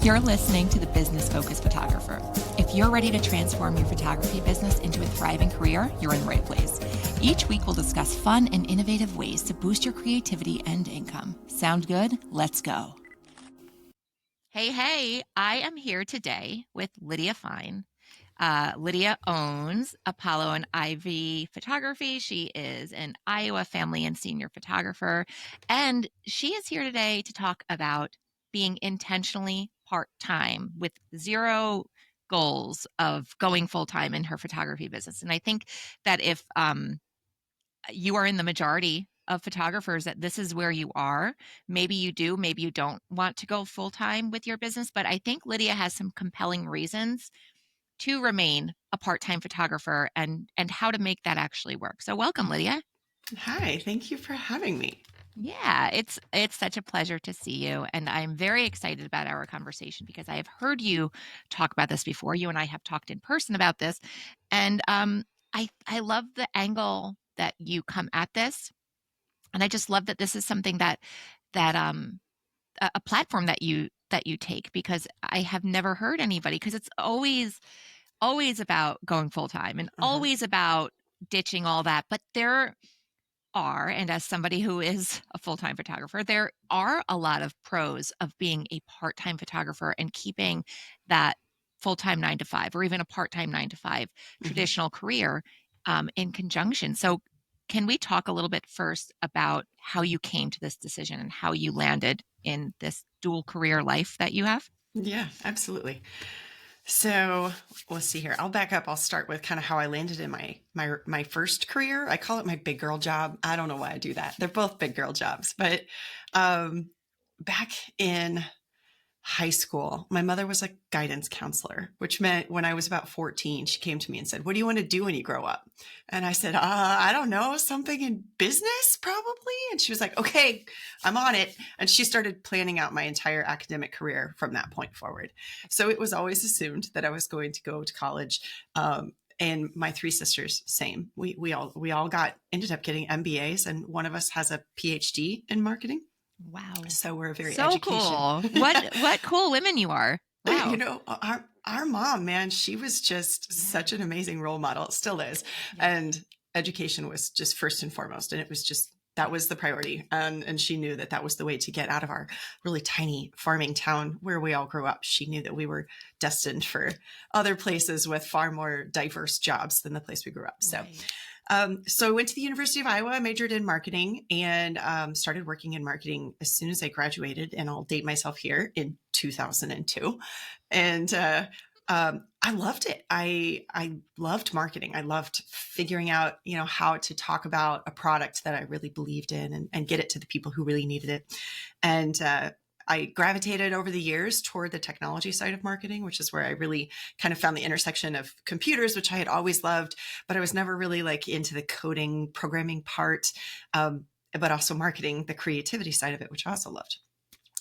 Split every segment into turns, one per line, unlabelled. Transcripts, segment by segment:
You're listening to The Business Focused Photographer. If you're ready to transform your photography business into a thriving career, you're in the right place. Each week, we'll discuss fun and innovative ways to boost your creativity and income. Sound good? Let's go. Hey, I am here today with Lydia Fine. Lydia owns Apollo and Ivy Photography. She is an Iowa family and senior photographer, and she is here today to talk about being intentionally part-time with zero goals of going full-time in her photography business. And I think that if you are in the majority of photographers, that this is where you are. Maybe you do, maybe you don't want to go full-time with your business, but I think Lydia has some compelling reasons to remain a part-time photographer and how to make that actually work. So welcome, Lydia.
Hi, thank you for having me.
Yeah, it's such a pleasure to see you. And I'm very excited about our conversation because I have heard you talk about this before. You and I have talked in person about this. And I love the angle that you come at this. And I just love that this is something that a platform that you take, because I have never heard anybody, because it's always about going full time and always about ditching all that. But there are, and as somebody who is a full-time photographer, there are a lot of pros of being a part-time photographer and keeping that full-time 9 to 5 or even a part-time 9 to 5 traditional career in conjunction. So can we talk a little bit first about how you came to this decision and how you landed in this dual career life that you have?
Yeah, absolutely. So let's see here. I'll back up. I'll start with kind of how I landed in my first career. I call it my big girl job. I don't know why I do that. They're both big girl jobs. But back in high school, my mother was a guidance counselor, which meant when I was about 14, she came to me and said, "What do you want to do when you grow up?" And I said, I don't know, something in business probably. And she was like, "Okay, I'm on it." And she started planning out my entire academic career from that point forward. So it was always assumed that I was going to go to college. And my three sisters, same. We all ended up getting MBAs, and one of us has a PhD in marketing.
Wow.
So we're very
so
education.
Cool. What cool women you are. Wow.
You know, our mom, man, she was just such an amazing role model. It still is. Yeah. And education was just first and foremost. And it was just, that was the priority. And she knew that was the way to get out of our really tiny farming town where we all grew up. She knew that we were destined for other places with far more diverse jobs than the place we grew up. So. Right. So I went to the University of Iowa, majored in marketing, and started working in marketing as soon as I graduated. And I'll date myself here, in 2002. And I loved it. I loved marketing. I loved figuring out, how to talk about a product that I really believed in and get it to the people who really needed it. And I gravitated over the years toward the technology side of marketing, which is where I really kind of found the intersection of computers, which I had always loved, but I was never really into the coding, programming part, but also marketing, the creativity side of it, which I also loved.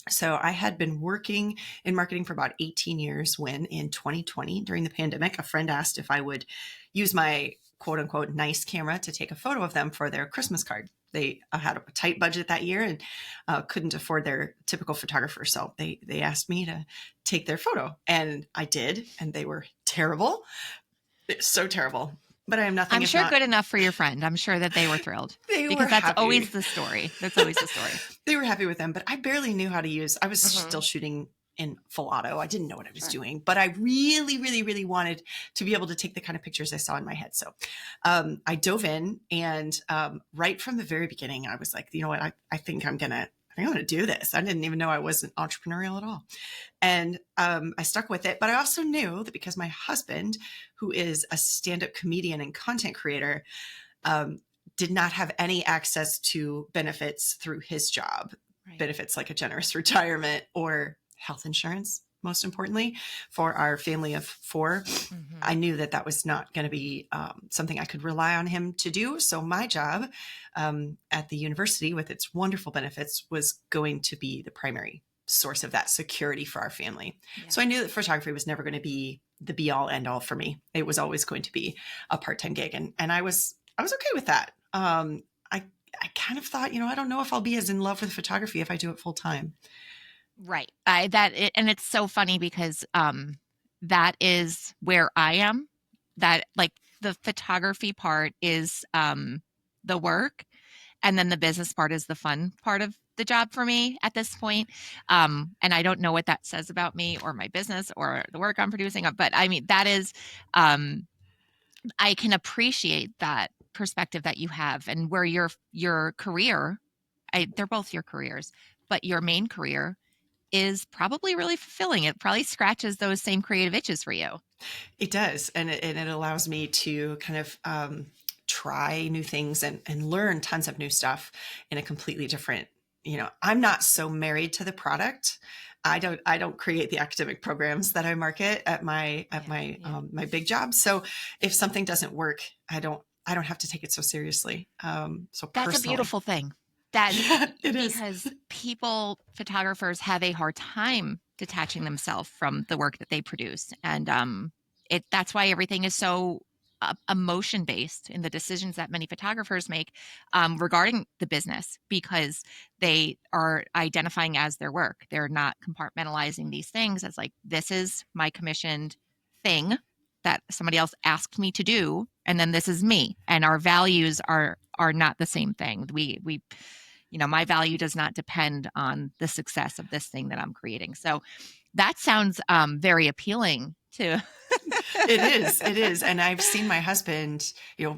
So I had been working in marketing for about 18 years when in 2020, during the pandemic, a friend asked if I would use my quote unquote nice camera to take a photo of them for their Christmas card. They had a tight budget that year and couldn't afford their typical photographer. So they asked me to take their photo, and I did. And they were terrible. So terrible. But I am nothing.
I'm sure good enough for your friend. I'm sure that they were thrilled. Because that's happy. Always the story. That's always the story.
They were happy with them, but I barely knew how to use. I was still shooting in full auto. I didn't know what I was doing, but I really, really, really wanted to be able to take the kind of pictures I saw in my head. So I dove in, and right from the very beginning, I was like, you know what, I think I'm going to do this. I didn't even know I wasn't entrepreneurial at all. And I stuck with it. But I also knew that because my husband, who is a stand-up comedian and content creator, did not have any access to benefits through his job, benefits like a generous retirement or health insurance, most importantly, for our family of 4. I knew that was not going to be something I could rely on him to do. So my job at the university, with its wonderful benefits, was going to be the primary source of that security for our family. Yeah. So I knew that photography was never going to be the be all end all for me. It was always going to be a part-time gig. And I was okay with that. I kind of thought, I don't know if I'll be as in love with photography if I do it full time.
Right. And it's so funny because that is where I am. That like the photography part is the work, and then the business part is the fun part of the job for me at this point. And I don't know what that says about me or my business or the work I'm producing, but I mean that is um I can appreciate that perspective that you have and where your career, they're both your careers, but your main career is probably really fulfilling. It probably scratches those same creative itches for you.
It does. And it allows me to kind of try new things and learn tons of new stuff in a completely different, I'm not so married to the product. I don't create the academic programs that I market at my at
Yeah,
my
yeah.
my big job. So if something doesn't work, I don't have to take it so seriously. So
That's a
personally,
beautiful thing. That
yeah, it is.
because photographers have a hard time detaching themselves from the work that they produce. And that's why everything is so emotion based in the decisions that many photographers make regarding the business because they are identifying as their work. They're not compartmentalizing these things as like, this is my commissioned thing that somebody else asked me to do, and then this is me, and our values are not the same thing. We my value does not depend on the success of this thing that I'm creating. So that sounds very appealing to.
It is. It is. And I've seen my husband,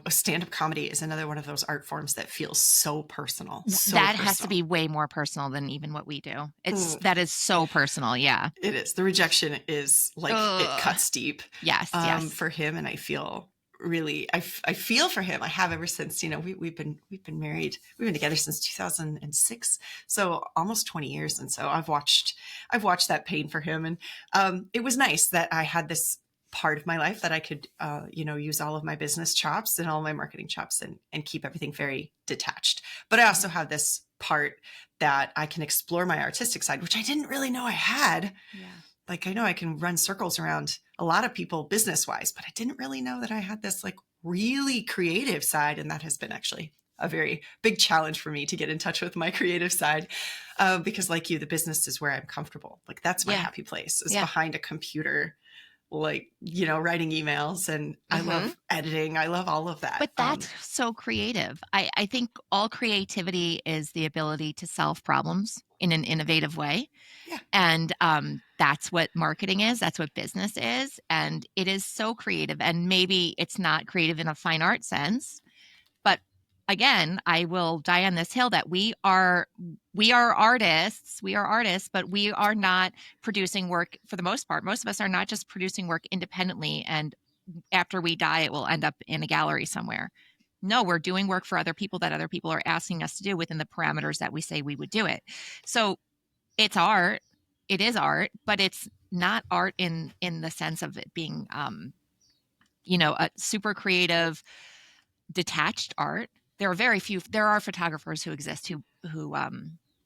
stand-up comedy is another one of those art forms that feels so personal, so
That has to
personal.
be way more personal than even what we do.
Mm,
That is so personal. Yeah.
it is. The rejection is like it
Ugh.
cuts deep
Yes, yes.
for him. And I feel really, I feel for him. I have ever since, we've been married. We've been together since 2006. So almost 20 years. And so I've watched that pain for him. And it was nice that I had this part of my life that I could, use all of my business chops and all my marketing chops and keep everything very detached. But I
Yeah.
also have this part that I can explore my artistic side, which I didn't really know I had.
Yeah.
Like I know I can run circles around a lot of people business wise, but I didn't really know that I had this like really creative side. And that has been actually a very big challenge for me to get in touch with my creative side. Because like you, the business is where I'm comfortable. Like that's my
Yeah.
happy place is
Yeah.
behind a computer, like, writing emails, and I
Hmm.
love editing. I love all of that.
But that's so creative. I think all creativity is the ability to solve problems in an innovative way.
Yeah.
And that's what marketing is. That's what business is. And it is so creative. And maybe it's not creative in a fine art sense, but again, I will die on this hill that we are artists. We are artists, but we are not producing work for the most part. Most of us are not just producing work independently, and after we die, it will end up in a gallery somewhere. No, we're doing work for other people that other people are asking us to do within the parameters that we say we would do it. So it's art. It is art, but it's not art in the sense of it being a super creative detached art. There are photographers who exist who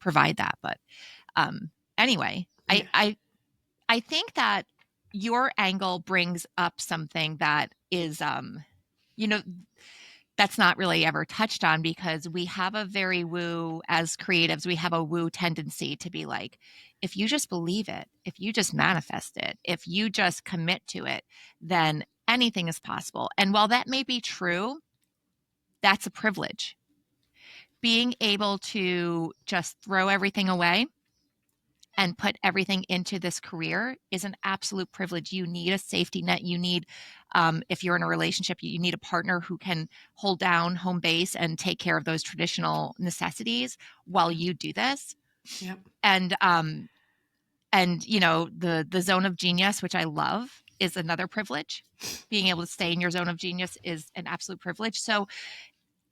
provide that, but anyway,
Yeah.
I think that your angle brings up something that is you know that's not really ever touched on because we have a very woo as creatives, we have a woo tendency to be like, if you just believe it, if you just manifest it, if you just commit to it, then anything is possible. And while that may be true, that's a privilege. Being able to just throw everything away and put everything into this career is an absolute privilege. You need a safety net. You need, if you're in a relationship, you need a partner who can hold down home base and take care of those traditional necessities while
Yeah.
you do this.
Yep.
And the zone of genius, which I love, is another privilege. Being able to stay in your zone of genius is an absolute privilege. So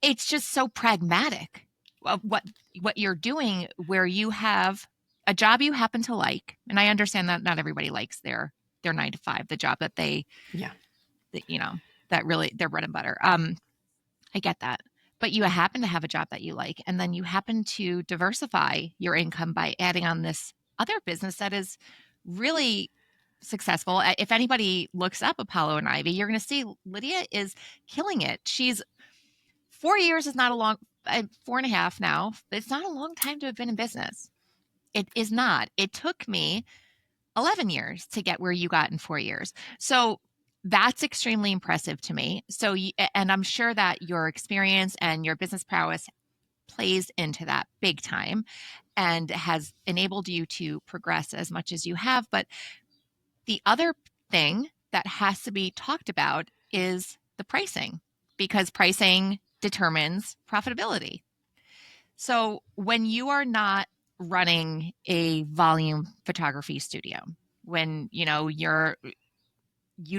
it's just so pragmatic of what you're doing, where you have a job you happen to like, and I understand that not everybody likes their 9 to 5, the job
Yeah.
that that really their bread and butter. I get that, but you happen to have a job that you like, and then you happen to diversify your income by adding on this other business that is really successful. If anybody looks up Apollo and Ivy, you're going to see Lydia is killing it. She's 4 years is not a long 4.5 now. It's not a long time to have been in business. It is not. It took me 11 years to get where you got in 4 years. So that's extremely impressive to me. So, and I'm sure that your experience and your business prowess plays into that big time and has enabled you to progress as much as you have. But the other thing that has to be talked about is the pricing, because pricing determines profitability. So when you are not running a volume photography studio, when you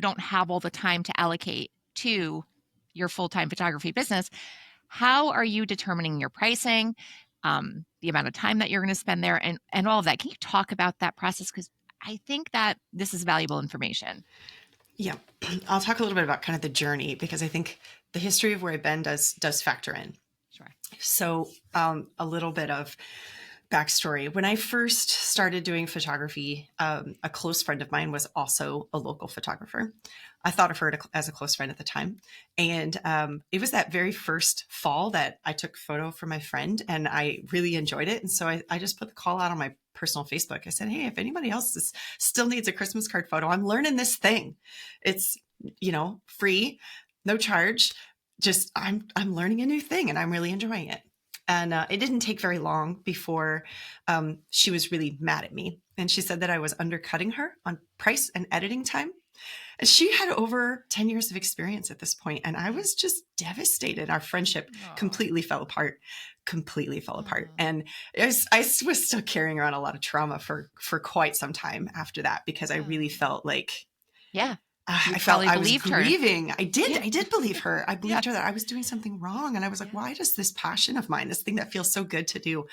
don't have all the time to allocate to your full-time photography business, how are you determining your pricing, the amount of time that you're going to spend there, and all of that? Can you talk about that process? Because I think that this is valuable information.
Yeah, I'll talk a little bit about kind of the journey, because I think the history of where I've been does factor in.
Sure.
So a little bit of backstory. When I first started doing photography, a close friend of mine was also a local photographer. I thought of her as a close friend at the time. And it was that very first fall that I took a photo for my friend, and I really enjoyed it. And so I just put the call out on my personal Facebook. I said, hey, if anybody else still needs a Christmas card photo, I'm learning this thing. It's, free, no charge. Just I'm learning a new thing and I'm really enjoying it. And it didn't take very long before she was really mad at me. And she said that I was undercutting her on price and editing time. And she had over 10 years of experience at this point, and I was just devastated. Our friendship completely fell apart, And I was still carrying around a lot of trauma for quite some time after that, because I really felt like,
Yeah.
I felt I was
believed her.
grieving. I did believe her. I believed
Yeah.
her that I was doing something wrong. And I was like, why does this passion of mine, this thing that feels so good to do,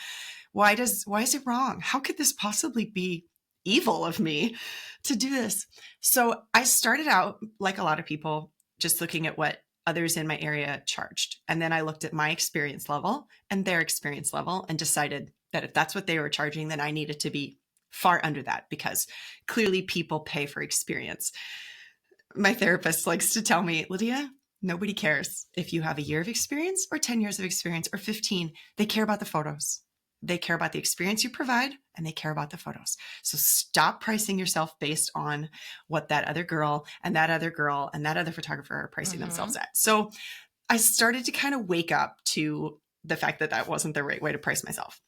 why is it wrong? How could this possibly be evil of me to do this? So I started out, like a lot of people, just looking at what others in my area charged. And then I looked at my experience level and their experience level and decided that if that's what they were charging, then I needed to be far under that, because clearly people pay for experience. My therapist likes to tell me, Lydia, nobody cares if you have a year of experience or 10 years of experience or 15. They care about the photos. They care about the experience you provide, and they care about the photos. So stop pricing yourself based on what that other girl and that other girl and that other photographer are pricing themselves at. So I started to kind of wake up to the fact that that wasn't the right way to price myself.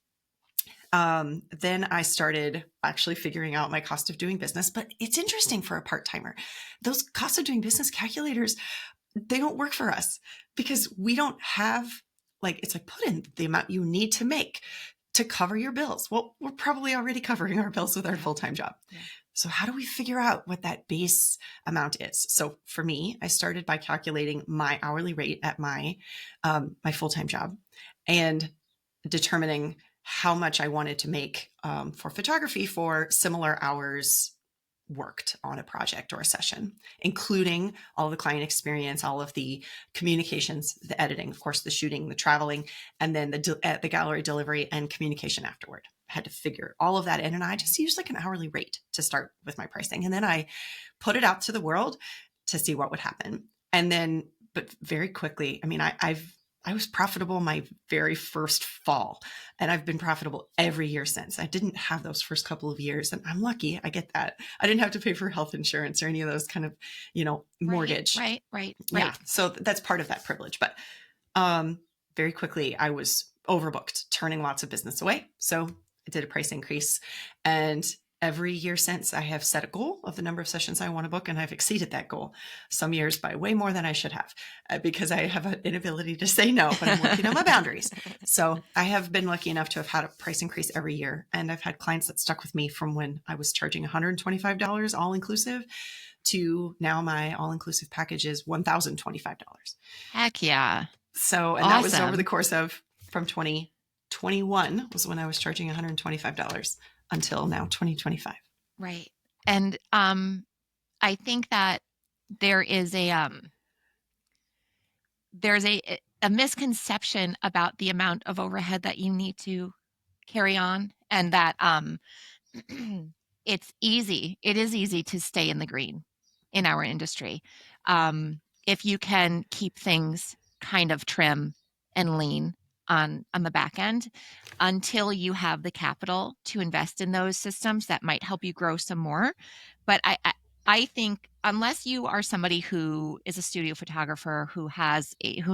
Then I started actually figuring out my cost of doing business. But it's interesting for a part-timer. Those cost of doing business calculators, they don't work for us, because we don't have, it's like, put in the amount you need to make to cover your bills. Well, we're probably already covering our bills with our full-time job. Yeah. So how do we figure out what that base amount is? So for me, I started by calculating my hourly rate at my full-time job and determining how much I wanted to make for photography for similar hours worked on a project or a session, including all the client experience, all of the communications, the editing, of course, the shooting, the traveling, and then the gallery delivery and communication afterward. I had to figure all of that in, and I just used like an hourly rate to start with my pricing. And then I put it out to the world to see what would happen. And then, but very quickly, I mean, I was profitable my very first fall, and I've been profitable every year since. I didn't have those first couple of years, and I'm lucky. I get that. I didn't have to pay for health insurance or any of those kind of, mortgage.
Right.
Yeah. So that's part of that privilege. But very quickly, I was overbooked, turning lots of business away. So I did a price increase, and every year since, I have set a goal of the number of sessions I want to book, and I've exceeded that goal some years by way more than I should have, because I have an inability to say no, but I'm working on my boundaries. So I have been lucky enough to have had a price increase every year, and I've had clients that stuck with me from when I was charging $125 all inclusive to now my all inclusive package is $1,025.
Heck yeah.
So, and that was over the course of from 2021 was when I was charging $125 until now 2025.
Right. And I think that there is there's a misconception about the amount of overhead that you need to carry on, and that it is easy to stay in the green in our industry. If you can keep things kind of trim and lean, on the back end until you have the capital to invest in those systems that might help you grow some more. But I think unless you are somebody who is a studio photographer who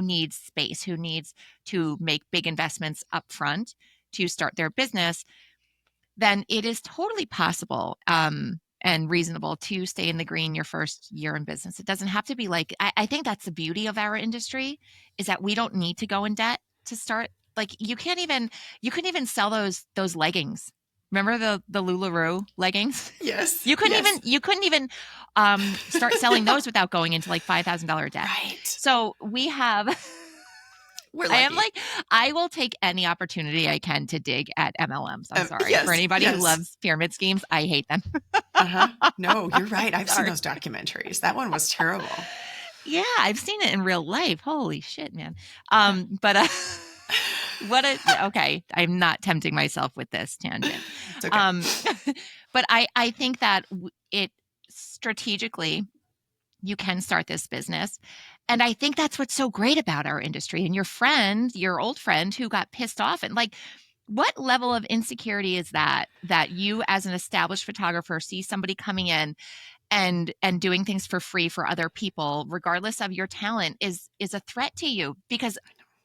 needs space, who needs to make big investments up front to start their business, then it is totally possible and reasonable to stay in the green your first year in business. It doesn't have to be like, I think that's the beauty of our industry, is that we don't need to go in debt to start. Like you couldn't even sell those leggings. Remember the LuLaRoe leggings?
Yes.
You
Yes.
couldn't even start selling those without going into like $5,000 debt.
Right.
So we have
We're
I am
lucky.
like, I will take any opportunity I can to dig at MLMs. I'm sorry. For
Yes.
anybody who
Yes.
loves pyramid schemes, I hate them.
Uh-huh. No, you're right. I've seen
Sorry.
those documentaries. That one was terrible.
Yeah, I've seen it in real life. Holy shit, man.
Yeah.
But okay, I'm not tempting myself with this tangent.
It's okay.
But I think that it strategically, you can start this business. And I think that's what's so great about our industry. And your old friend who got pissed off, and like, what level of insecurity is that you as an established photographer see somebody coming in and doing things for free for other people, regardless of your talent, is a threat to you, because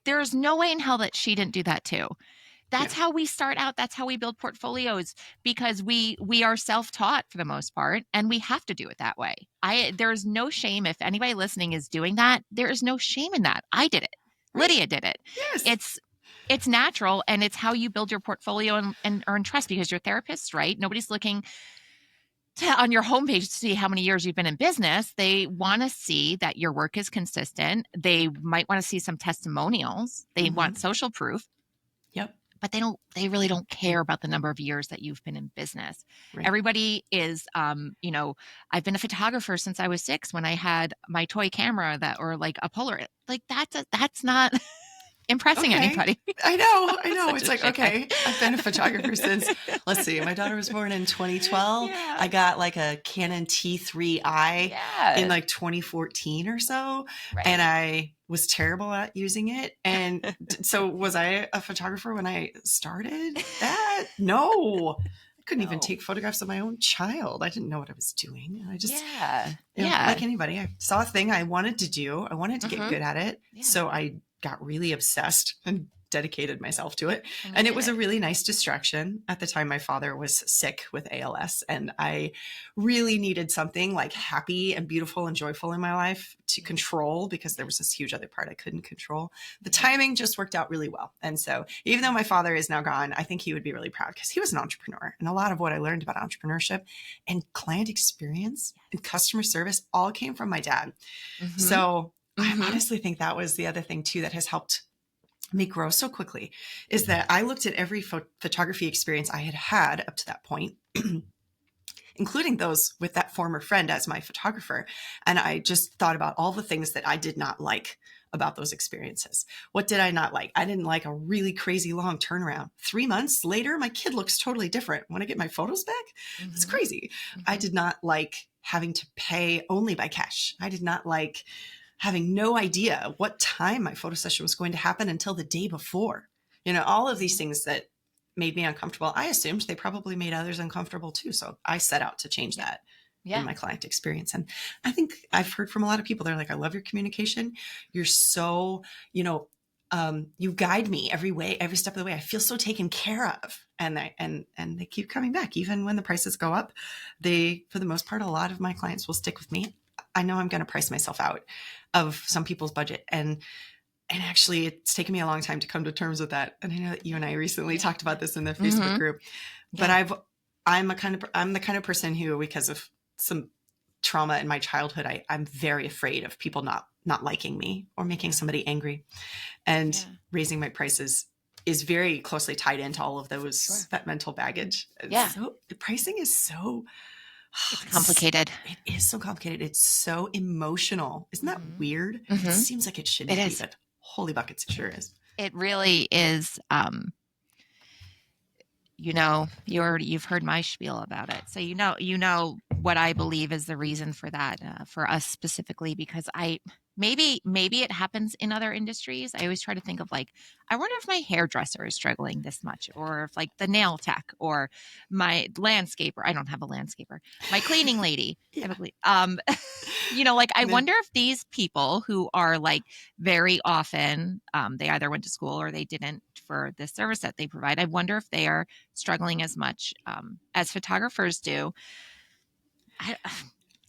there's no way in hell that she didn't do that too. That's how we start out. That's how we build portfolios, because we are self-taught for the most part, and we have to do it that way. There's no shame if anybody listening is doing that. There is no shame in that. I did it.
Right.
Lydia did it.
Yes.
It's natural, and it's how you build your portfolio and earn trust, because you're therapists, right? Nobody's looking on your homepage to see how many years you've been in business. They want to see that your work is consistent. They might want to see some testimonials. They want social proof.
Yep.
But they really don't care about the number of years that you've been in business.
Right.
Everybody is, I've been a photographer since I was 6, when I had my toy camera or like a Polaroid. Like that's not impressing anybody.
I know. It's like,
shit.
okay, I've been a photographer since, let's see, my daughter was born in 2012.
Yeah.
I got like a Canon T3i in like 2014 or so.
Right.
And I was terrible at using it. And so was I a photographer when I started that? No. I couldn't even take photographs of my own child. I didn't know what I was doing. I just, like anybody, I saw a thing I wanted to do. I wanted to get good at it. Yeah. So I got really obsessed and dedicated myself to it. And it was a really nice distraction. At the time, my father was sick with ALS, and I really needed something like happy and beautiful and joyful in my life to control, because there was this huge other part I couldn't control. The timing just worked out really well. And so even though my father is now gone, I think he would be really proud, because he was an entrepreneur. And a lot of what I learned about entrepreneurship and client experience and customer service all came from my dad. So I honestly think that was the other thing too that has helped me grow so quickly, is that I looked at every photography experience I had had up to that point, including those with that former friend as my photographer. And I just thought about all the things that I did not like about those experiences. What did I not like? I didn't like a really crazy long turnaround. 3 months later, my kid looks totally different. When I get my photos back, it's crazy. I did not like having to pay only by cash. I did not like having no idea what time my photo session was going to happen until the day before. All of these things that made me uncomfortable, I assumed they probably made others uncomfortable too. So I set out to change that in my client experience. And I think I've heard from a lot of people, they're like, I love your communication. You're so, you guide me every step of the way. I feel so taken care of. And they keep coming back. Even when the prices go up, for the most part, a lot of my clients will stick with me. I know I'm going to price myself out of some people's budget. And actually, it's taken me a long time to come to terms with that. And I know that you and I recently talked about this in the Facebook group, but I'm the kind of person who, because of some trauma in my childhood, I'm very afraid of people not liking me or making somebody angry. And raising my prices is very closely tied into all of those, that mental baggage. So the pricing is so...
It's complicated.
It is so complicated. It's so emotional. Isn't that weird? It seems like it shouldn't be, but holy buckets, it sure is.
It really is. You've heard my spiel about it. So you know what I believe is the reason for that, for us specifically, because Maybe it happens in other industries. I always try to think of like, I wonder if my hairdresser is struggling this much, or if like the nail tech or my landscaper. I don't have a landscaper. My cleaning lady. I have
Yeah.
a like I
Yeah.
wonder if these people who are like very often, they either went to school or they didn't for the service that they provide. I wonder if they are struggling as much as photographers do. I,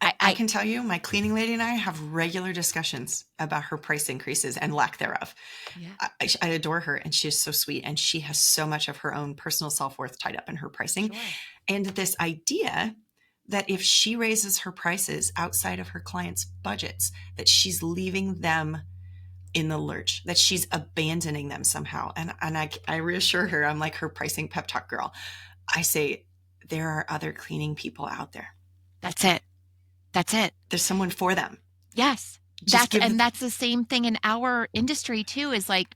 I
I
can tell you, my cleaning lady and I have regular discussions about her price increases and lack thereof.
yeah,
I adore her, and she is so sweet, and she has so much of her own personal self-worth tied up in her pricing.
sure.
And this idea that if she raises her prices outside of her clients' budgets, that she's leaving them in the lurch, that she's abandoning them somehow. And I reassure her, I'm like her pricing pep talk girl. I say, there are other cleaning people out there.
That's it. That's it.
There's someone for them.
Yes.
Just give it.
That's the same thing in our industry too, is like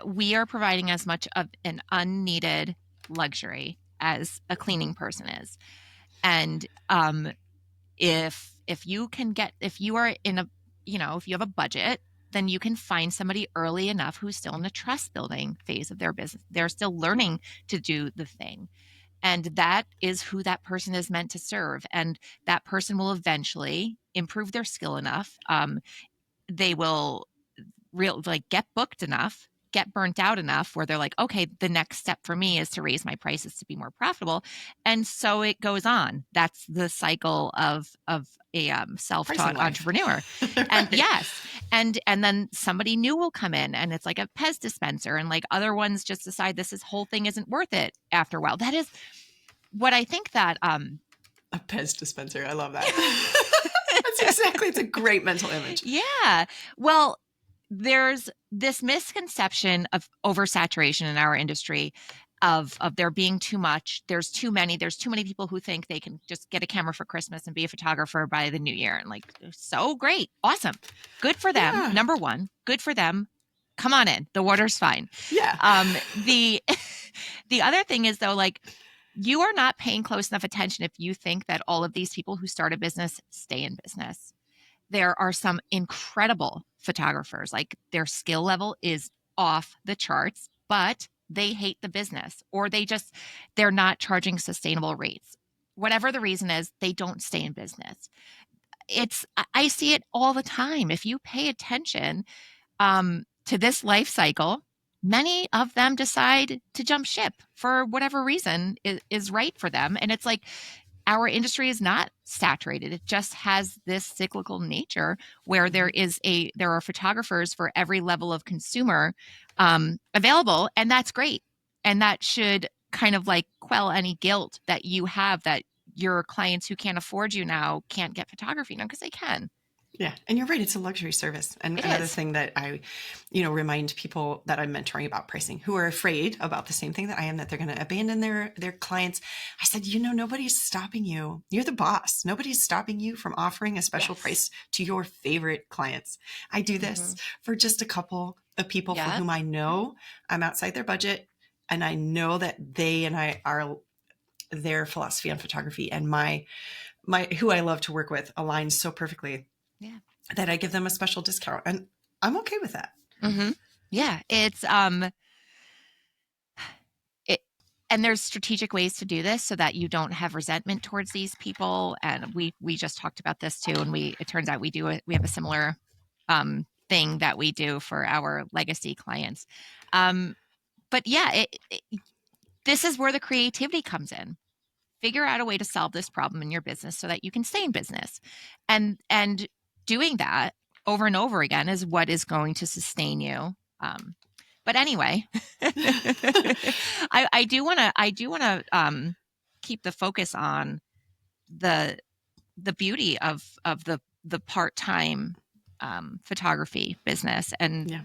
we are providing as much of an unneeded luxury as a cleaning person is. And if you can get, if you are in a, if you have a budget, then you can find somebody early enough who's still in the trust building phase of their business. They're still learning to do the thing. And that is who that person is meant to serve. And that person will eventually improve their skill enough. They will get booked enough, get burnt out enough where they're like, okay, the next step for me is to raise my prices to be more profitable. And so it goes on. That's the cycle of a
Pricing
self-taught
life.
entrepreneur. And
Right.
yes, and then somebody new will come in, and it's like a Pez dispenser, and like other ones just decide this whole thing isn't worth it after a while. That is what I think that
A Pez dispenser. I love that. It's a great mental image.
yeah. Well, there's this misconception of oversaturation in our industry, of there being too much. There's too many people who think they can just get a camera for Christmas and be a photographer by the new year. And like, so great. Awesome. Good for them.
Yeah.
Number one, good for them. Come on in. The water's fine.
Yeah.
The the other thing is though, like, you are not paying close enough attention if you think that all of these people who start a business stay in business. There are some incredible photographers, like their skill level is off the charts, but they hate the business, or they're not charging sustainable rates. Whatever the reason is, they don't stay in business. I see it all the time. If you pay attention to this life cycle, many of them decide to jump ship for whatever reason is right for them. And it's like, our industry is not saturated. It just has this cyclical nature where there are photographers for every level of consumer available, and that's great. And that should kind of like quell any guilt that you have that your clients who can't afford you now can't get photography now, because they can.
Yeah. And you're right. It's a luxury service. And
It
another
is.
thing that I, remind people that I'm mentoring about pricing who are afraid about the same thing that I am, that they're going to abandon their clients. I said, nobody's stopping you. You're the boss. Nobody's stopping you from offering a special
Yes.
price to your favorite clients. I do this for just a couple of people for
Yeah.
whom I know I'm outside their budget. And I know that they and I are, their philosophy on photography and my who I love to work with aligns so perfectly.
Yeah.
That I give them a special discount, and I'm okay with that.
Mm-hmm. Yeah. And there's strategic ways to do this so that you don't have resentment towards these people. And we just talked about this too. And it turns out we have a similar thing that we do for our legacy clients. But yeah, this is where the creativity comes in. Figure out a way to solve this problem in your business so that you can stay in business. And doing that over and over again is what is going to sustain you. But anyway, I do want to keep the focus on the beauty of the part-time photography business. And
Yeah.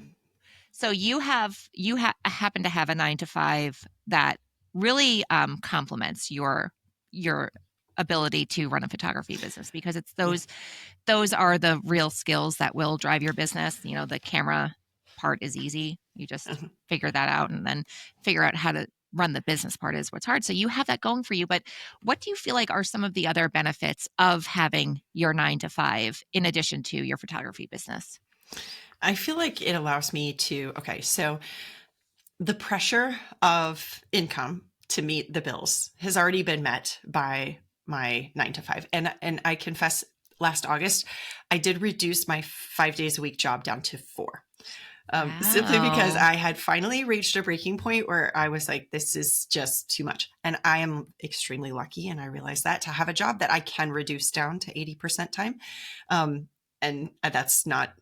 so you happen to have a 9 to 5 that really complements your ability to run a photography business, because it's those are the real skills that will drive your business. The camera part is easy. You just
Uh-huh.
figure that out, and then figure out how to run the business part is what's hard. So you have that going for you. But what do you feel like are some of the other benefits of having your 9 to 5 in addition to your photography business?
I feel like it allows me to, okay, so the pressure of income to meet the bills has already been met by my 9 to 5. And I confess, last August, I did reduce my 5 days a week job down to 4. Simply because
Wow.
I had finally reached a breaking point where I was like, this is just too much. And I am extremely lucky, and I realize that, to have a job that I can reduce down to 80% time. And
And keep the
that's not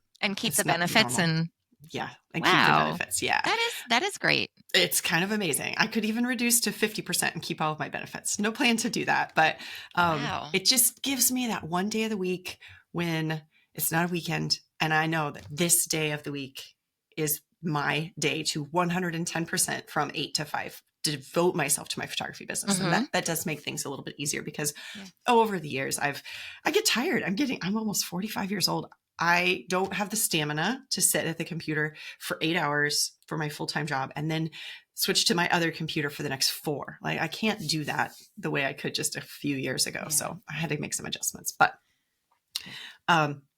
benefits
normal.
and
Yeah. And keep the
wow.
benefits. Yeah.
That is great.
It's kind of amazing. I could even reduce to 50% and keep all of my benefits. No plan to do that, but
Wow.
it just gives me that one day of the week when it's not a weekend. And I know that this day of the week is my day to 110% from 8 to 5 to devote myself to my photography business. And
Mhm.
that does make things a little bit easier because
Yeah.
over the years, I get tired. I'm almost 45 years old. I don't have the stamina to sit at the computer for 8 hours for my full-time job and then switch to my other computer for the next 4. Like, I can't do that the way I could just a few years ago.
Yeah.
So I had to make some adjustments, but,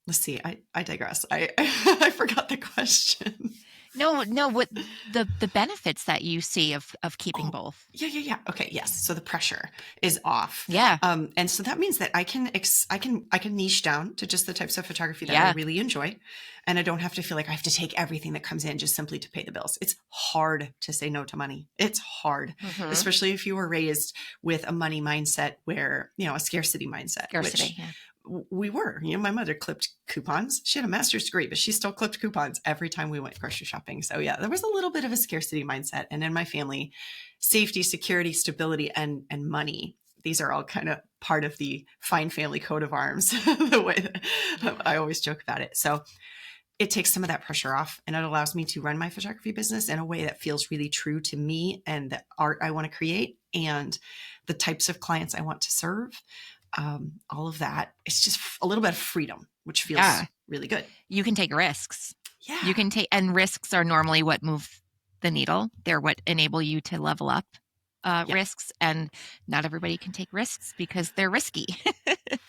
let's see. I digress. I forgot the question.
No, what the benefits that you see of keeping
Oh,
both.
yeah. Okay, yes.
Yeah.
So the pressure is off.
Yeah.
And so that means that I can niche down to just the types of photography that I
Yeah.
really enjoy, and I don't have to feel like I have to take everything that comes in just simply to pay the bills. It's hard to say no to money. It's hard,
Mhm.
especially if you were raised with a money mindset where, a scarcity mindset, which
Scarcity, yeah.
we were. My mother clipped coupons. She had a master's degree, but she still clipped coupons every time we went grocery shopping. So yeah, there was a little bit of a scarcity mindset. And in my family, safety, security, stability, and money, these are all kind of part of the Fine family coat of arms, the way that
Yeah.
I always joke about it. So it takes some of that pressure off, and it allows me to run my photography business in a way that feels really true to me and the art I want to create and the types of clients I want to serve. All of that. It's just a little bit of freedom, which feels
Yeah.
really good.
You can take risks. You
Yeah.
can take and risks are normally what move the needle. They're what enable you to level up,
Yeah.
risks, and not everybody can take risks because they're risky.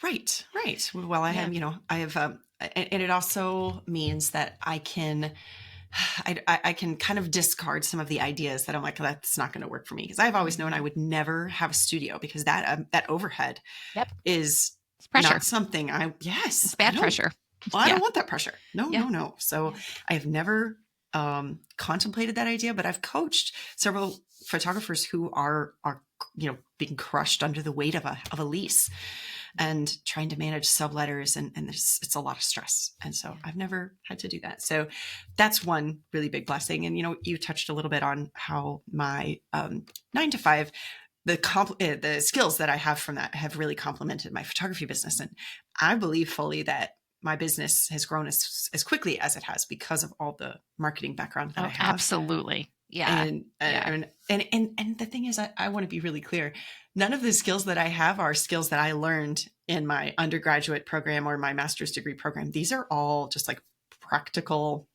Right. Right. Well, I
Yeah.
have, I have, and it also means that I can kind of discard some of the ideas that I'm like, that's not going to work for me. Because I've always known I
Mhm.
would never have a studio because that overhead
Yep.
is
It's pressure.
not something
It's
I
bad
don't,
pressure.
well, I
Yeah.
don't want that pressure. No,
Yeah.
no, no. So
Yeah.
I have never contemplated that idea, but I've coached several photographers who are being crushed under the weight of a lease and trying to manage subletters, and it's a lot of stress. And so
Yeah.
I've never had to do that. So that's one really big blessing. And you touched a little bit on how my 9 to 5, the skills that I have from that have really complemented my photography business. And I believe fully that my business has grown as quickly as it has because of all the marketing background that I
Oh,
have.
absolutely. Yeah.
And
Yeah.
and the thing is, I want to be really clear. None of the skills that I have are skills that I learned in my undergraduate program or my master's degree program. These are all just like practical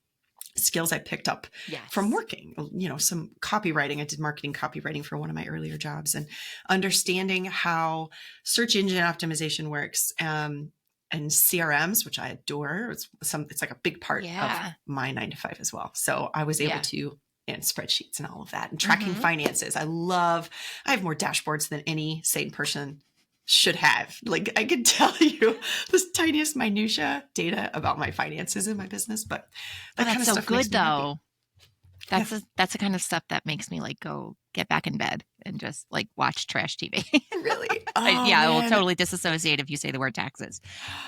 skills I picked up from
Yes.
working, some copywriting. I did marketing copywriting for one of my earlier jobs, and understanding how search engine optimization works, and CRMs, which I adore. It's like a big part of
Yeah.
my 9 to 5 as well. So I was able
Yeah.
to, and spreadsheets and all of that, and tracking
Mhm.
finances. I have more dashboards than any sane person should have. Like, I could tell you the tiniest minutia data about my finances in my business, but
Oh,
that kind
that's
of
so
stuff makes
good
me happy.
though.
Yeah.
That's the kind of stuff that makes me like go get back in bed and just like watch trash TV.
Really? Oh,
Yeah, I will
man.
totally disassociate if you say the word taxes.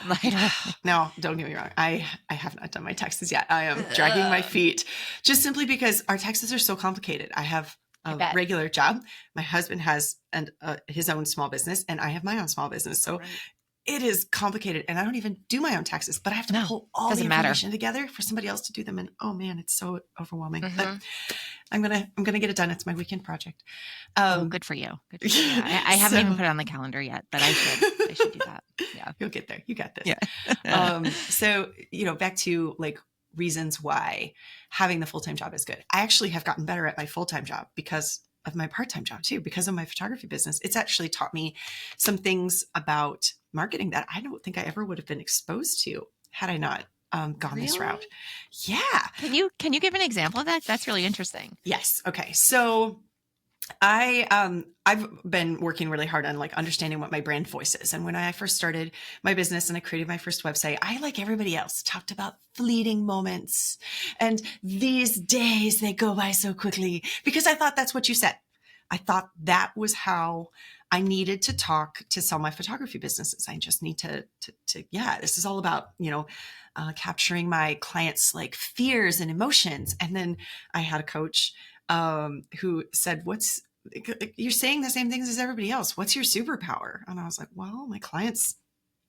I'm like, I don't.
Now, don't get me wrong. I have not done my taxes yet. I am dragging my
Ugh,
feet just simply because our taxes are so complicated. I have
I
a
bet.
regular job. My husband has his own small business, and I have my own small business. So
Right.
it is complicated, and I don't even do my own taxes, but I have to
No,
pull all the
doesn't matter.
information together for somebody else to do them. And oh man, it's so overwhelming. But
Hmm.
I'm gonna get it done. It's my weekend project.
Oh,
Um,
good for you. Good for you. Yeah, I haven't even
so
put it on the calendar yet, but I should. I should do that. Yeah.
you'll get there. You got this.
Yeah.
So, back to like reasons why having the full-time job is good. I actually have gotten better at my full-time job because of my part-time job too, because of my photography business. It's actually taught me some things about marketing that I don't think I ever would have been exposed to had I not gone this
Really?
route. Yeah.
Can you give an example of that? That's really interesting.
Yes. Okay. So I've been working really hard on like understanding what my brand voice is. And when I first started my business and I created my first website, I, like everybody else, talked about fleeting moments. And these days they go by so quickly, because I thought that's what you said. I thought that was how I needed to talk to sell my photography businesses. I just need to yeah, this is all about, capturing my clients' like fears and emotions. And then I had a coach who said, you're saying the same things as everybody else. What's your superpower? And I was like, well, my clients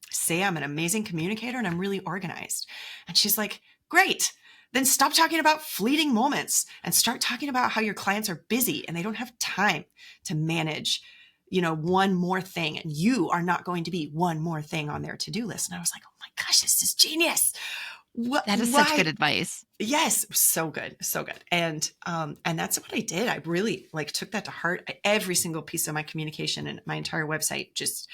say I'm an amazing communicator and I'm really organized. And she's like, great. Then stop talking about fleeting moments and start talking about how your clients are busy and they don't have time to manage, one more thing. And you are not going to be one more thing on their to-do list. And I was like, oh my gosh, this is genius.
That is such good advice.
Yes. So good. So good. And that's what I did. I really like took that to heart. Every single piece of my communication and my entire website just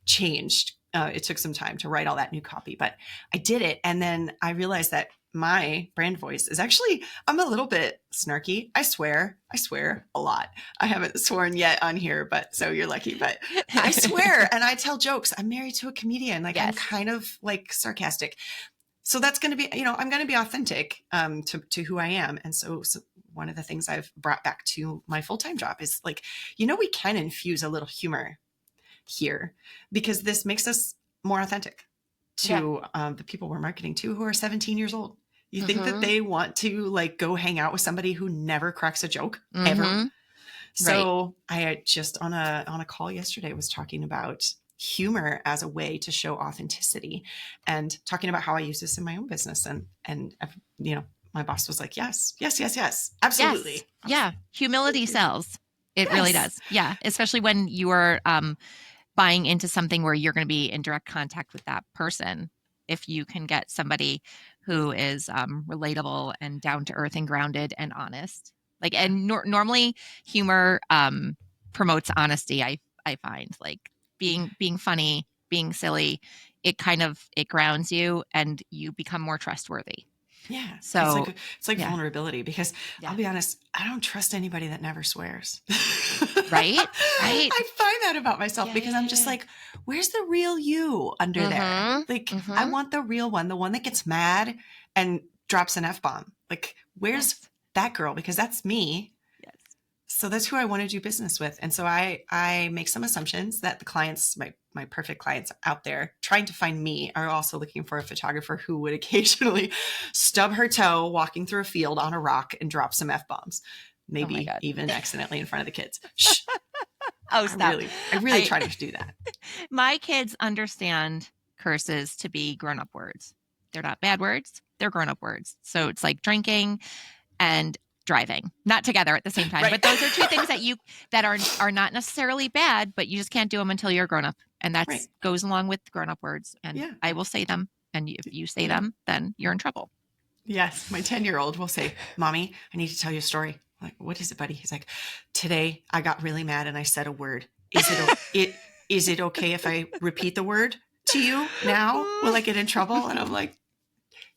changed. It took some time to write all that new copy, but I did it. And then I realized that my brand voice is actually, I'm a little bit snarky. I swear a lot. I haven't sworn yet on here, but so you're lucky, but I swear. And I tell jokes. I'm married to a comedian. Like
Yes.
I'm kind of like sarcastic. So that's going to be, I'm going to be authentic to who I am. And so one of the things I've brought back to my full-time job is like, we can infuse a little humor here because this makes us more authentic to the people we're marketing to who are 17 years old. You think that they want to like go hang out with somebody who never cracks a joke ever. So I just on a call yesterday was talking about humor as a way to show authenticity and talking about how I use this in my own business. And my boss was like, yes, absolutely.
Yes. Yeah. Humility sells. It really does. Yeah. Especially when you are buying into something where you're going to be in direct contact with that person. If you can get somebody who is relatable and down to earth and grounded and honest, and normally humor promotes honesty. I find like being funny, being silly, it grounds you and you become more trustworthy.
Yeah.
So
it's like vulnerability because I'll be honest, I don't trust anybody that never swears.
Right.
I find that about myself because I'm just like, where's the real you under there? Like I want the real one, the one that gets mad and drops an F-bomb. Like where's that girl? Because that's me.
Yes.
So that's who I want to do business with. And so I make some assumptions that the clients, my perfect clients out there trying to find me are also looking for a photographer who would occasionally stub her toe walking through a field on a rock and drop some F-bombs, maybe even accidentally in front of the kids. Shh.
Oh, stop.
I really try not to do that.
My kids understand curses to be grown-up words. They're not bad words. They're grown-up words. So it's like drinking and driving, not together at the same time. Right. But those are two things that are not necessarily bad, but you just can't do them until you're grown up. And that goes along with grown-up words. And I will say them. And if you say them, then you're in trouble. Yes.
My 10-year-old will say, Mommy, I need to tell you a story. I'm like, what is it, buddy? He's like, today I got really mad and I said a word. Is it okay if I repeat the word to you now? Will I get in trouble? And I'm like,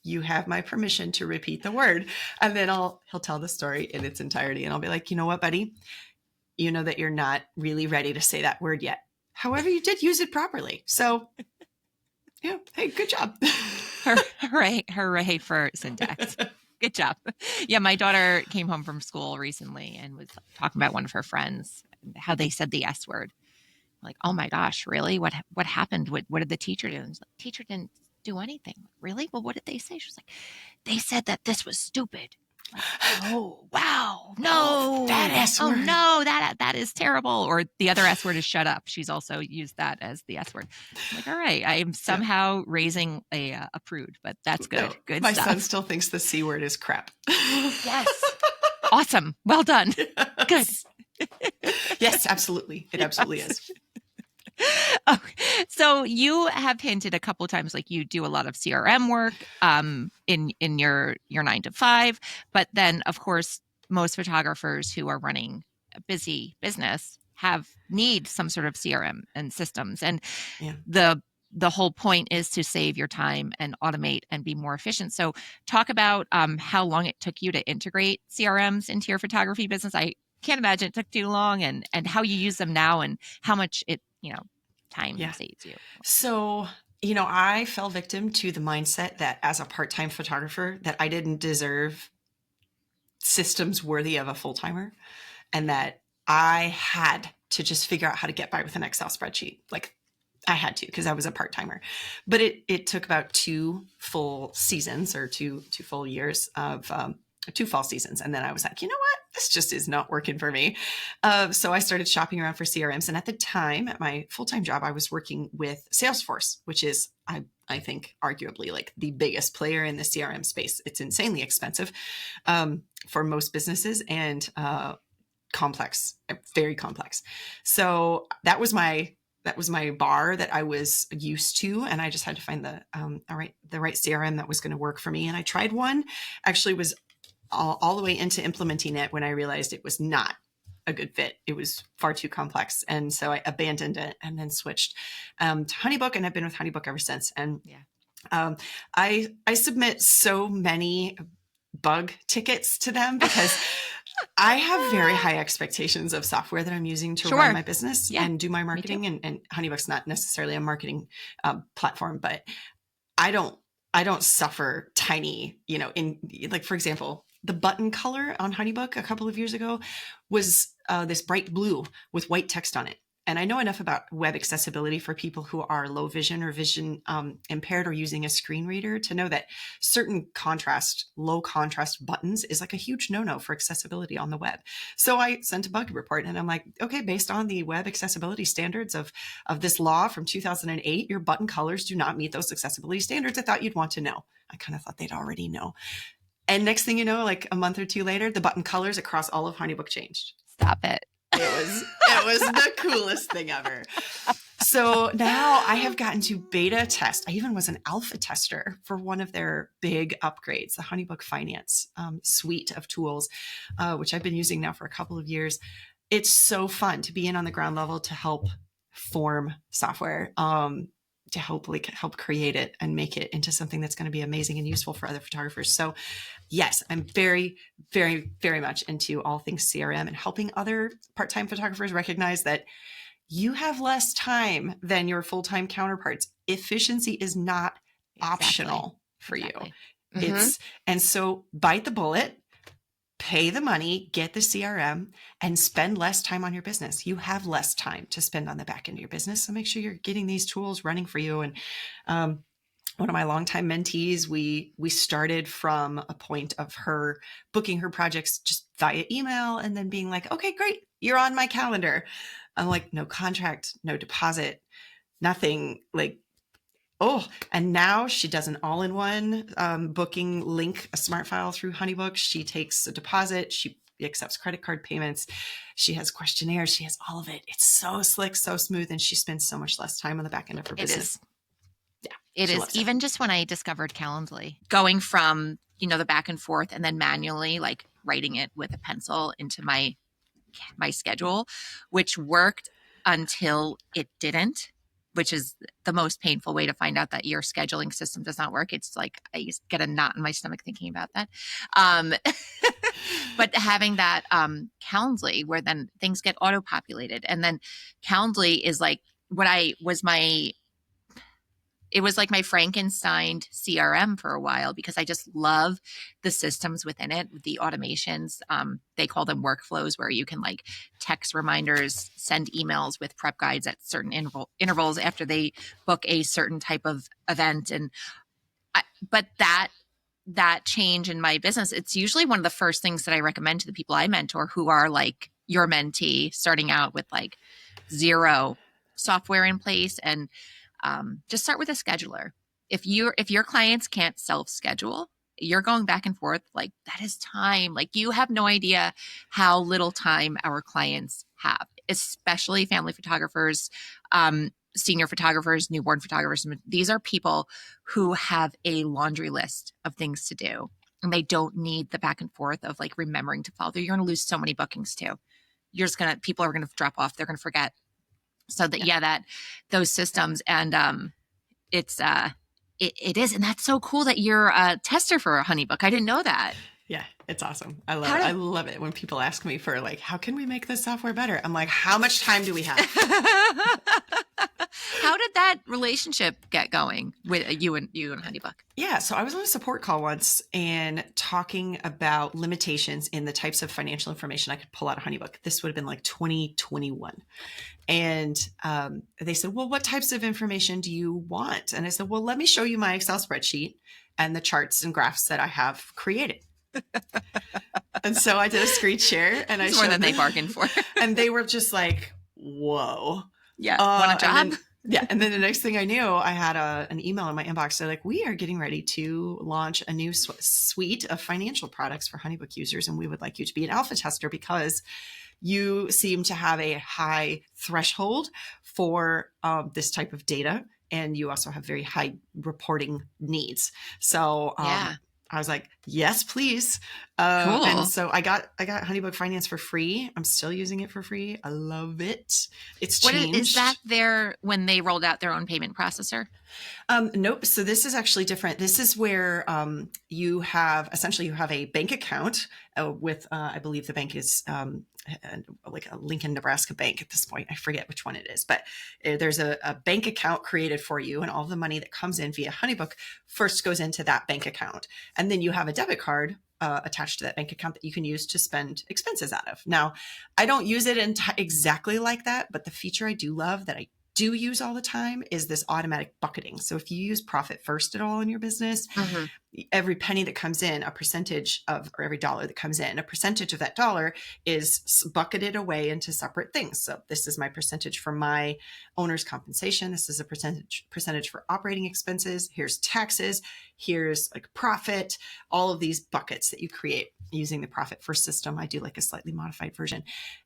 you have my permission to repeat the word. And then he'll tell the story in its entirety. And I'll be like, you know what, buddy? You know that you're not really ready to say that word yet. However, you did use it properly. So yeah. Hey, good job.
Hooray for syntax. Good job. Yeah. My daughter came home from school recently and was talking about one of her friends, how they said the S word. I'm like, oh my gosh, really? What happened? What did the teacher do? And like, teacher didn't do anything. Really? Well, what did they say? She was like, they said that this was stupid. Like, oh, wow. No.
That S word.
Oh, no, that is terrible. Or the other S word is shut up. She's also used that as the S word. I'm like, all right, I am somehow raising a prude, but that's good.
No,
good
my
stuff.
son still thinks the C word is crap.
Yes. Awesome. Well done.
Yes.
Good.
Yes, absolutely. It absolutely is.
Oh, so you have hinted a couple of times, like you do a lot of CRM work in your 9 to 5, but then of course most photographers who are running a busy business need some sort of CRM and systems. And
Yeah.
the whole point is to save your time and automate and be more efficient. So talk about how long it took you to integrate CRMs into your photography business. I can't imagine it took too long, and how you use them now and how much it, time
Yeah.
saves you.
So, I fell victim to the mindset that as a part-time photographer, that I didn't deserve systems worthy of a full-timer, and that I had to just figure out how to get by with an Excel spreadsheet. Like I had to, because I was a part-timer. But it took about 2 full seasons, or two full years of 2 fall seasons. And then I was like, you know what? This just is not working for me. So I started shopping around for CRMs. And at the time, at my full-time job, I was working with Salesforce, which is, I think, arguably like the biggest player in the CRM space. It's insanely expensive for most businesses, and complex, very complex. So that was my bar that I was used to, and I just had to find the right CRM that was going to work for me. And I tried one. Actually, was all the way into implementing it when I realized it was not a good fit. It was far too complex, and so I abandoned it and then switched to HoneyBook, and I've been with HoneyBook ever since. And I submit so many bug tickets to them because I have very high expectations of software that I'm using to run my business and do my marketing. And HoneyBook's not necessarily a marketing platform, but I don't suffer tiny, in like, for example, the button color on HoneyBook a couple of years ago was this bright blue with white text on it. And I know enough about web accessibility for people who are low vision or vision impaired or using a screen reader to know that certain low contrast buttons is like a huge no-no for accessibility on the web. So I sent a bug report, and I'm like, okay, based on the web accessibility standards of this law from 2008, your button colors do not meet those accessibility standards. I thought you'd want to know. I kind of thought they'd already know. And next thing you know, like a month or 2 later, the button colors across all of HoneyBook changed.
Stop it.
It was the coolest thing ever. So now I have gotten to beta test. I even was an alpha tester for one of their big upgrades, the HoneyBook Finance suite of tools, which I've been using now for a couple of years. It's so fun to be in on the ground level to help form software, to help create it and make it into something that's going to be amazing and useful for other photographers. So yes, I'm very, very, very much into all things CRM and helping other part-time photographers recognize that you have less time than your full-time counterparts. Efficiency is not optional for you. Mm-hmm. And so bite the bullet, pay the money, get the CRM, and spend less time on your business. You have less time to spend on the back end of your business. So make sure you're getting these tools running for you. And one of my longtime mentees, we started from a point of her booking her projects just via email and then being like, okay, great, you're on my calendar. I'm like, no contract, no deposit, nothing. Like, oh, and now she does an all-in-one booking link, a smart file through HoneyBook. She takes a deposit. She accepts credit card payments. She has questionnaires. She has all of it. It's so slick, so smooth, and she spends so much less time on the back end of her business.
It is. Even just when I discovered Calendly, going from, the back and forth and then manually like writing it with a pencil into my schedule, which worked until it didn't, which is the most painful way to find out that your scheduling system does not work. It's like I used to get a knot in my stomach thinking about that. But having that Calendly, where then things get auto-populated, and then Calendly is like it was like my Frankenstein CRM for a while, because I just love the systems within it, the automations. They call them workflows, where you can like text reminders, send emails with prep guides at certain intervals after they book a certain type of event. But that change in my business, it's usually one of the first things that I recommend to the people I mentor who are like your mentee, starting out with like zero software in place, and just start with a scheduler. If your clients can't self-schedule, you're going back and forth, like that is time. Like you have no idea how little time our clients have, especially family photographers, senior photographers, newborn photographers. These are people who have a laundry list of things to do, and they don't need the back and forth of like remembering to follow through. You're going to lose so many bookings too. people are gonna drop off. They're gonna forget. So that,
Yeah.
yeah, that those systems, and it's it is, and that's so cool that you're a tester for a HoneyBook. I didn't know that.
Yeah, it's awesome. I love
How
it. I
did
love it when people ask me for like, how can we make this software better? I'm like, how much time do we have?
how did that relationship get going with you and HoneyBook?
Yeah, so I was on a support call once and talking about limitations in the types of financial information I could pull out of HoneyBook. This would have been like 2021. And they said, well, what types of information do you want? And I said, well, let me show you my Excel spreadsheet and the charts and graphs that I have created. And so I did a screen share and I
It's more
showed
than they
them,
bargained for.
and they were just like, whoa.
Yeah, want a job?
And then the next thing I knew, I had an email in my inbox. They're like, we are getting ready to launch a new suite of financial products for HoneyBook users, and we would like you to be an alpha tester because you seem to have a high threshold for this type of data, and you also have very high reporting needs. So
Yeah.
I was like, yes, please.
Cool.
And so I got HoneyBook Finance for free. I'm still using it for free. I love it. It's changed.
Is that when they rolled out their own payment processor?
Nope. So this is actually different. This is where you have a bank account with, I believe the bank is like a Lincoln, Nebraska bank at this point. I forget which one it is, but there's a bank account created for you, and all the money that comes in via HoneyBook first goes into that bank account. And then you have a debit card attached to that bank account that you can use to spend expenses out of. Now, I don't use it exactly like that, but the feature I do love that I do use all the time is this automatic bucketing. So if you use profit first at all in your business, every penny that comes in, or every dollar that comes in, a percentage of that dollar is bucketed away into separate things. So this is my percentage for my owner's compensation. This is a percentage for operating expenses. Here's taxes. Here's like profit, all of these buckets that you create using the profit first system. I do like a slightly modified version.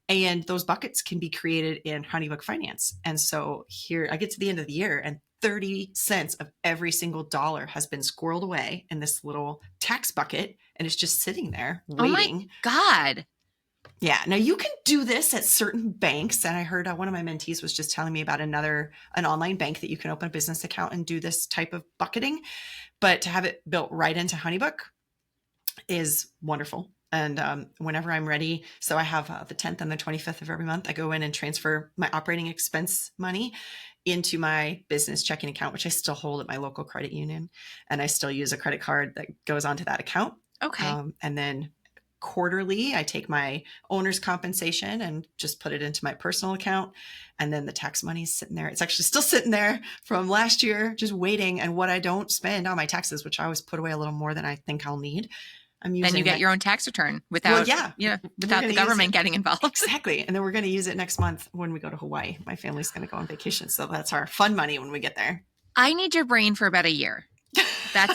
And those buckets can be created in HoneyBook Finance. And so here I get to the end of the year and 30 cents of every single dollar has been squirreled away in this little tax bucket, and it's just sitting there waiting.
Oh my God.
Yeah. Now you can do this at certain banks. And I heard one of my mentees was just telling me about an online bank that you can open a business account and do this type of bucketing, but to have it built right into HoneyBook is wonderful. And whenever I'm ready, so I have the 10th and the 25th of every month, I go in and transfer my operating expense money into my business checking account, which I still hold at my local credit union. And I still use a credit card that goes onto that account.
Okay.
And then quarterly, I take my owner's compensation and just put it into my personal account. And then the tax money is sitting there. It's actually still sitting there from last year, just waiting. And what I don't spend on my taxes, which I always put away a little more than I think I'll need, I'm using.
Then you get your own tax return without the government getting involved.
Exactly. And then we're going to use it next month when we go to Hawaii. My family's going to go on vacation. So that's our fun money when we get there.
I need your brain for about a year. That's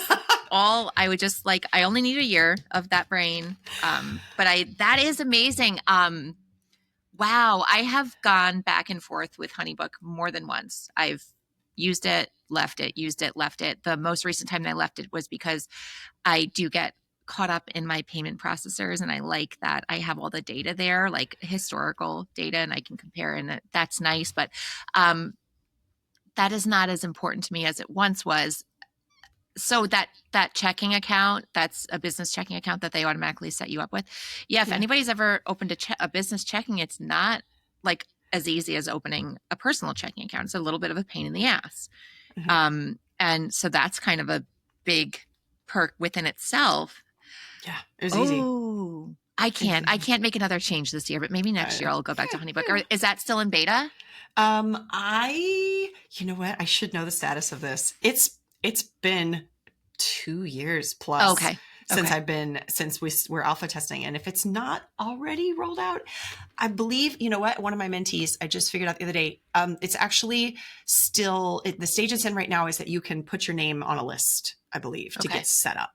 all. I would just I only need a year of that brain. That is amazing. Wow. I have gone back and forth with HoneyBook more than once. I've used it, left it, used it, left it. The most recent time that I left it was because I do get caught up in my payment processors, and I like that I have all the data there, like historical data, and I can compare, and that's nice. But that is not as important to me as it once was. So that checking account, that's a business checking account that they automatically set you up with. Yeah, if anybody's ever opened a business checking, it's not like as easy as opening a personal checking account. It's a little bit of a pain in the ass. And so that's kind of a big perk within itself.
Yeah, it was easy.
Oh, I can't make another change this year, but maybe next year I'll go back to HoneyBook. Or is that still in beta?
You know what? I should know the status of this. It's been 2 years plus since we're alpha testing. And if it's not already rolled out, I believe, you know what? One of my mentees, I just figured out the other day, it's actually still, the stage it's in right now is that you can put your name on a list, I believe, to get set up.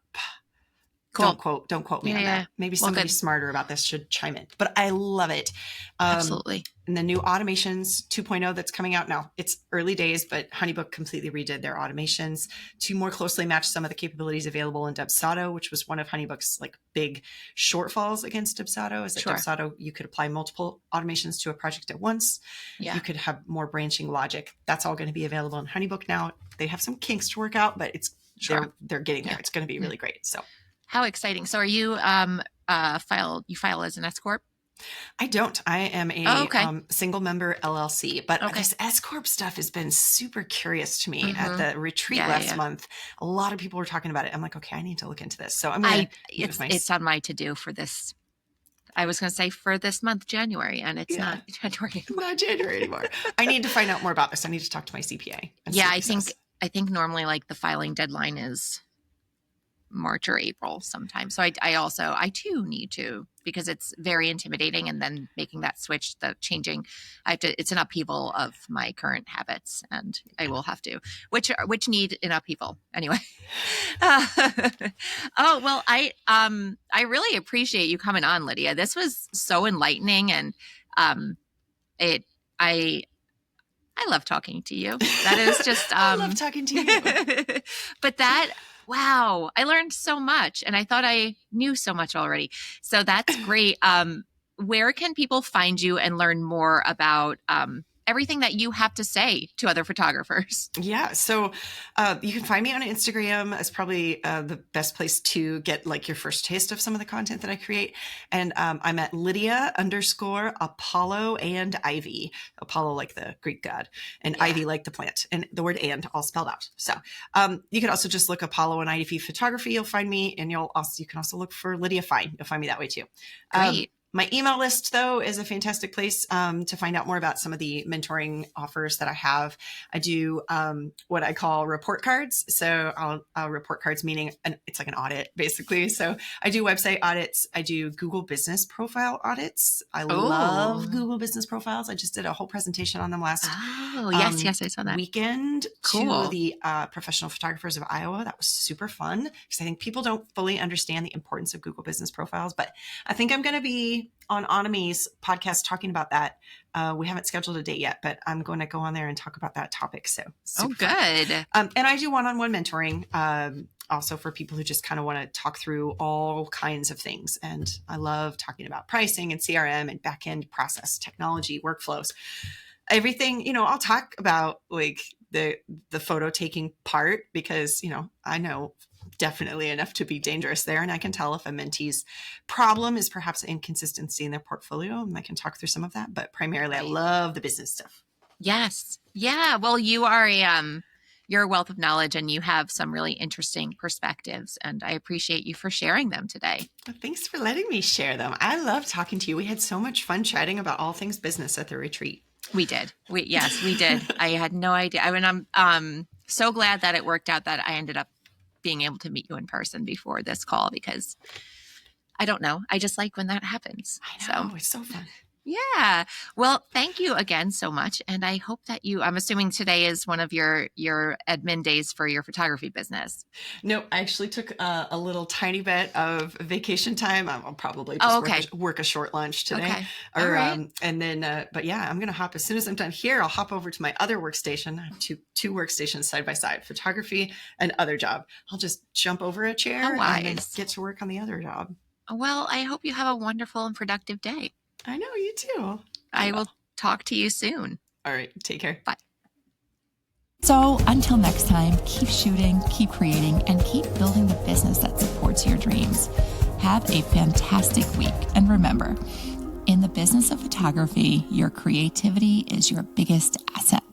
Cool.
Don't quote me
Yeah,
on
yeah.
that. Maybe
Well,
somebody
good.
smarter about this should chime in, but I love it.
Absolutely.
And the new automations 2.0 that's coming out now, it's early days, but HoneyBook completely redid their automations to more closely match some of the capabilities available in Dubsado, which was one of HoneyBook's like big shortfalls against Dubsado, is that
Sure.
Dubsado, you could apply multiple automations to a project at once.
Yeah.
You could have more branching logic. That's all going to be available in HoneyBook now. They have some kinks to work out, but
Sure.
they're getting there.
Yeah.
It's going to be really great. So
How exciting. So are you file as an S corp?
I don't. I am a
Oh, okay.
single member LLC, but
Okay.
this S corp stuff has been super curious to me. At
Mhm.
the retreat
Yeah,
last
yeah.
month, a lot of people were talking about it. I'm like, okay, I need to look into this. So I'm going to use my
It's on my to-do for this. I was going to say for this month, January, and it's not January.
not January anymore. I need to find out more about this. I need to talk to my CPA. And
Yeah,
see what he says.
I think normally like the filing deadline is March or April sometime. So I too need to, because it's very intimidating, and then making that switch, it's an upheaval of my current habits, and I will have to, which need an upheaval anyway. Oh, well, I really appreciate you coming on, Lydia. This was so enlightening, and I love talking to you. That is just
I love talking to you.
but wow, I learned so much, and I thought I knew so much already. So that's great. Where can people find you and learn more about everything that you have to say to other photographers?
Yeah. So you can find me on Instagram as probably the best place to get like your first taste of some of the content that I create. And I'm at Lydia_Apollo and Ivy. Apollo like the Greek god, and Ivy like the plant, and the word "and" all spelled out. So you can also just look Apollo and Ivy photography. You'll find me, and you can also look for Lydia Fine. You'll find me that way too.
Great.
My email list, though, is a fantastic place to find out more about some of the mentoring offers that I have. I do what I call report cards. So I'll report cards, meaning it's like an audit, basically. So I do website audits. I do Google business profile audits. I love Google business profiles. I just did a whole presentation on them last
yes, I saw that.
weekend
Cool.
to the professional photographers of Iowa. That was super fun, because I think people don't fully understand the importance of Google business profiles. But I think I'm going to be on Anami's podcast talking about that. We haven't scheduled a date yet, but I'm going to go on there and talk about that topic. So
good.
And I do one-on-one mentoring also for people who just kind of want to talk through all kinds of things. And I love talking about pricing and CRM and back-end process technology, workflows, everything. I'll talk about like the photo taking part, because I know definitely enough to be dangerous there. And I can tell if a mentee's problem is perhaps an inconsistency in their portfolio, and I can talk through some of that. But primarily, I love the business stuff.
Yes. Yeah. Well, you are you're a wealth of knowledge, and you have some really interesting perspectives, and I appreciate you for sharing them today.
Well, thanks for letting me share them. I love talking to you. We had so much fun chatting about all things business at the retreat.
We did. We did. I had no idea. I mean, I'm so glad that it worked out that I ended up being able to meet you in person before this call, because I don't know. I just like when that happens.
I know. It's so fun.
Yeah. Well, thank you again so much. And I hope that I'm assuming today is one of your admin days for your photography business.
No, I actually took a little tiny bit of vacation time. I'll probably just work a short lunch today.
Okay.
And then, but yeah, I'm going to hop, as soon as I'm done here, I'll hop over to my other workstation. I have two workstations side by side, photography and other job. I'll just jump over a chair and then get to work on the other job.
Well, I hope you have a wonderful and productive day.
I know, you too.
I will talk to you soon.
All right. Take care.
Bye.
So until next time, keep shooting, keep creating, and keep building the business that supports your dreams. Have a fantastic week. And remember, in the business of photography, your creativity is your biggest asset.